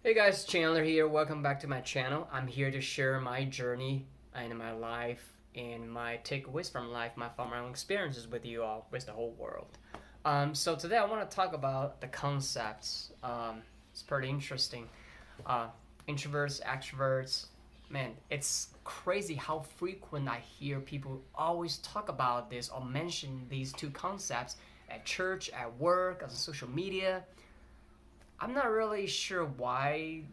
Hey guys, Chandler here. Welcome back to my channel. I'm here to share my journey and my life and my takeaways from life, from my own experiences with you all, with the whole world. So today I want to talk about the concepts. It's pretty interesting. Uh, Introverts, extroverts. Man, it's crazy how frequent I hear people always talk about this or mention these two concepts at church, at work, on social media. I'm not really sure why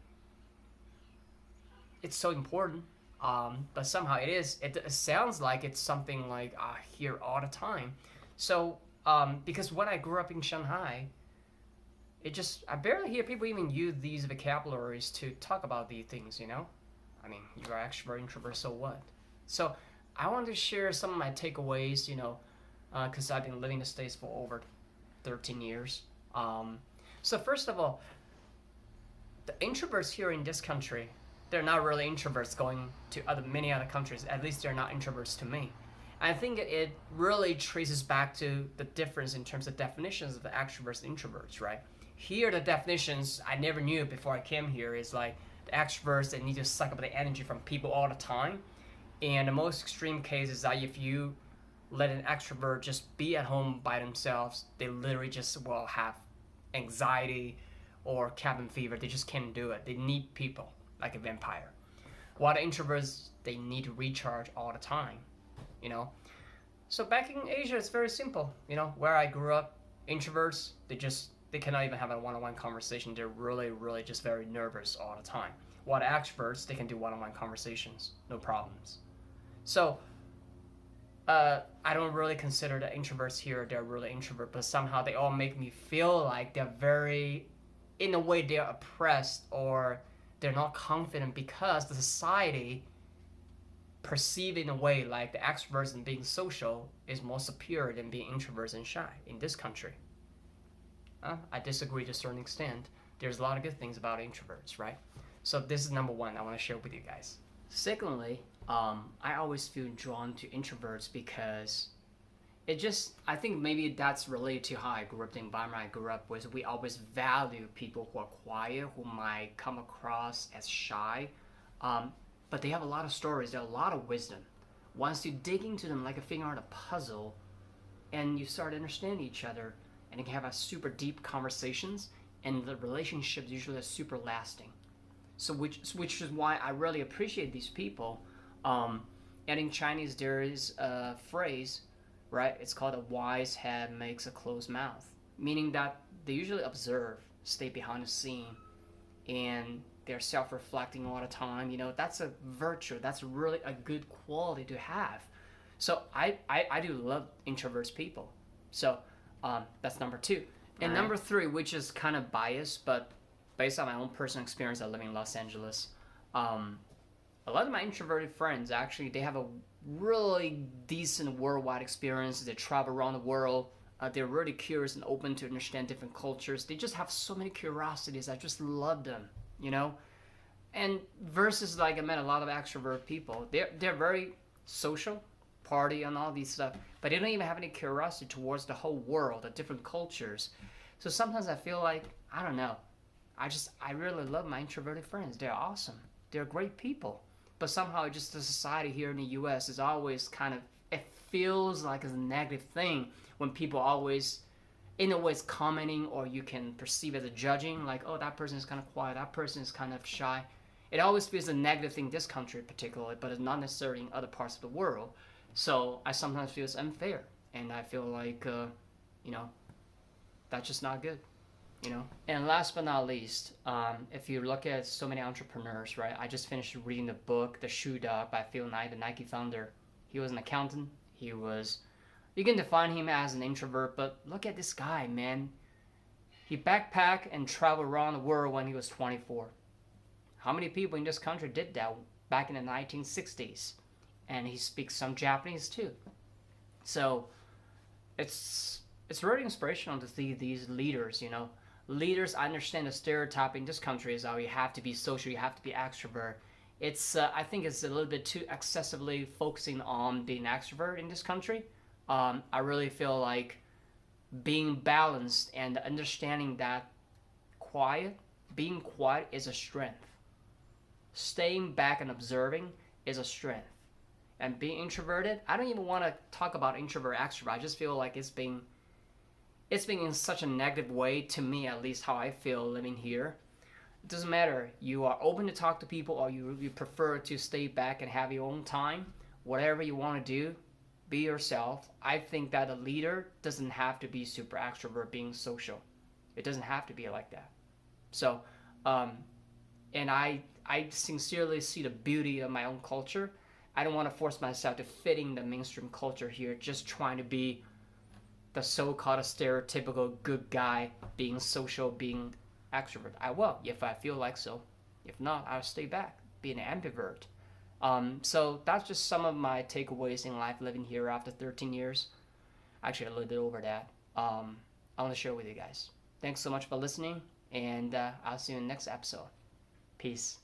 it's so important. But somehow it is. It sounds like it's something like I hear all the time. So because when I grew up in Shanghai, I barely hear people even use these vocabularies to talk about these things. I mean, you're extrovert, introvert, so what? So I want to share some of my takeaways. Because I've been living in the States for over 13 years. So first of all, the introverts here in this country, they're not really introverts going to many other countries. At least they're not introverts to me. I think it really traces back to the difference in terms of definitions of the extroverts and introverts, right? Here, the definitions I never knew before I came here is like the extroverts, they need to suck up the energy from people all the time. And the most extreme case is that if you let an extrovert just be at home by themselves, they literally just will have anxiety or cabin fever. They just can't do it. They need people like a vampire. While the introverts, they need to recharge all the time, you know. So back in Asia, it's very simple. Where I grew up, introverts, they cannot even have a one-on-one conversation. They're really, really just very nervous all the time. While the extroverts, they can do one-on-one conversations, no problems. So I don't really consider the introverts here. They're really introvert, but somehow they all make me feel like they're very, in a way, they're oppressed or they're not confident because the society perceive in a way like the extroverts and being social is more superior than being introverts and shy in this country. I disagree to a certain extent. There's a lot of good things about introverts, right? So this is number one I want to share with you guys. Secondly, I always feel drawn to introverts because I think maybe that's related to how I grew up, the environment I grew up with. We always value people who are quiet, who might come across as shy, but they have a lot of stories, they have a lot of wisdom. Once you dig into them like a figuring out a puzzle, and you start understanding each other, and you can have a super deep conversations, and the relationships usually are super lasting. So which is why I really appreciate these people. And in Chinese, there is a phrase, right? It's called a wise head makes a closed mouth, meaning that they usually observe, stay behind the scene, and they're self-reflecting all the time. That's a virtue. That's really a good quality to have. So I do love introverts people. So that's number two. And number three, which is kind of biased, but based on my own personal experience of living in Los Angeles, a lot of my introverted friends actually they have a really decent worldwide experience. They travel around the world. They're really curious and open to understand different cultures. They just have so many curiosities. I just love them. And versus like I met a lot of extrovert people. They're very social, party and all these stuff, but they don't even have any curiosity towards the whole world, the different cultures. So sometimes I feel like I don't know. I really love my introverted friends. They're awesome. They're great people. But somehow just the society here in the US is always kind of it feels like it's a negative thing when people always in a way it's commenting or you can perceive as a judging like, oh, that person is kind of quiet, that person is kind of shy. It always feels a negative thing in this country particularly, but it's not necessarily in other parts of the world. So I sometimes feel it's unfair, and I feel like you know that's just not good. And last but not least, if you look at so many entrepreneurs, right? I just finished reading the book The Shoe Dog by Phil Knight, the Nike founder. He was an accountant. You can define him as an introvert, but look at this guy, man. He backpacked and traveled around the world when he was 24. How many people in this country did that back in the 1960s? And he speaks some Japanese too. So it's really inspirational to see these leaders. Leaders, I understand the stereotype in this country is how you have to be social, you have to be extrovert. I think it's a little bit too excessively focusing on being extrovert in this country. I really feel like being balanced and understanding that quiet being quiet is a strength. Staying back and observing is a strength. And being introverted, I don't even want to talk about introvert extrovert. I just feel like it's been in such a negative way, to me at least, how I feel living here. It doesn't matter. You are open to talk to people, or you prefer to stay back and have your own time. Whatever you want to do, be yourself. I think that a leader doesn't have to be super extrovert, being social. It doesn't have to be like that. So, um, and I sincerely see the beauty of my own culture. I don't want to force myself to fit in the mainstream culture here, just trying to be the so-called stereotypical good guy, being social, being extrovert. I will if I feel like so. If not, I'll stay back, be an ambivert. So that's just some of my takeaways in life living here after 13 years. Actually, a little bit over that. I want to share with you guys. Thanks so much for listening, and I'll see you in the next episode. Peace.